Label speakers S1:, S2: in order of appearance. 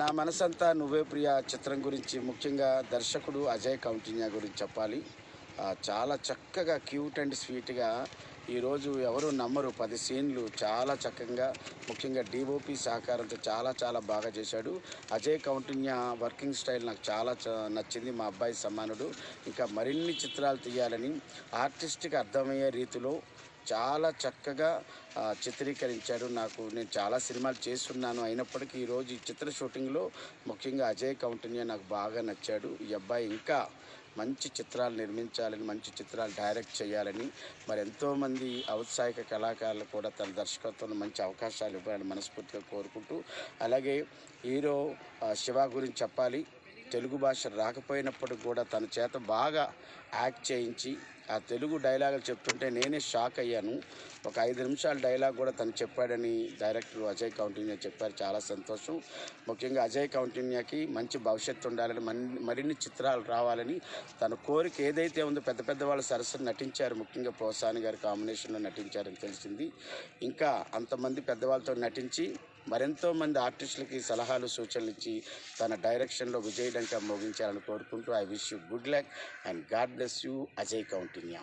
S1: నా మనసంతా నువ్వే ప్రియా చిత్రం గురించి ముఖ్యంగా దర్శకుడు అజయ్ కౌంటిన్య గురించి చెప్పాలి. చాలా చక్కగా క్యూట్ అండ్ స్వీట్గా ఈరోజు ఎవరు నమ్మరు 10 సీన్లు చాలా చక్కగా ముఖ్యంగా డిఓపి సహకారంతో చాలా చాలా బాగా చేశాడు. అజయ్ కౌంటిన్య వర్కింగ్ స్టైల్ నాకు చాలా నచ్చింది. మా అబ్బాయి సమానుడు. ఇంకా మరిన్ని చిత్రాలు తీయాలని ఆర్టిస్ట్కి అర్థమయ్యే రీతిలో చాలా చక్కగా చిత్రీకరించాడు. నేను చాలా సినిమాలు చేస్తున్నాను, అయినప్పటికీ ఈరోజు ఈ చిత్ర షూటింగ్లో ముఖ్యంగా అజయ్ కౌంటిన్య నాకు బాగా నచ్చాడు. ఈ అబ్బాయి ఇంకా మంచి చిత్రాలు నిర్మించాలని, మంచి చిత్రాలు డైరెక్ట్ చేయాలని, మరి ఎంతోమంది ఔత్సాహిక కళాకారులు కూడా తన దర్శకత్వంలో మంచి అవకాశాలు ఇవ్వాలని మనస్ఫూర్తిగా కోరుకుంటూ, అలాగే హీరో శివ గురించి చెప్పాలి. తెలుగు భాష రాకపోయినప్పుడు కూడా తన చేత బాగా యాక్ట్ చేయించి ఆ తెలుగు డైలాగులు చెప్తుంటే నేనే షాక్ అయ్యాను. ఒక 5 నిమిషాల డైలాగ్ కూడా తను చెప్పాడని డైరెక్టర్ అజయ్ కౌంటిన్య చెప్పారు. చాలా సంతోషం. ముఖ్యంగా అజయ్ కౌంటిన్యకి మంచి భవిష్యత్తు ఉండాలని, మరిన్ని చిత్రాలు రావాలని తన కోరిక ఏదైతే ఉందో. పెద్ద పెద్ద వాళ్ళు సరస్సును నటించారు, ముఖ్యంగా పోసాని గారి కాంబినేషన్లో నటించారని తెలిసింది. ఇంకా అంతమంది పెద్దవాళ్ళతో నటించి మరెంతో మంది ఆర్టిస్టులకి సలహాలు సూచనలు ఇచ్చి తన డైరెక్షన్లో విజయడంకా మోగించాలని కోరుకుంటూ I wish you good luck and God bless you Ajay కౌంటిన్య.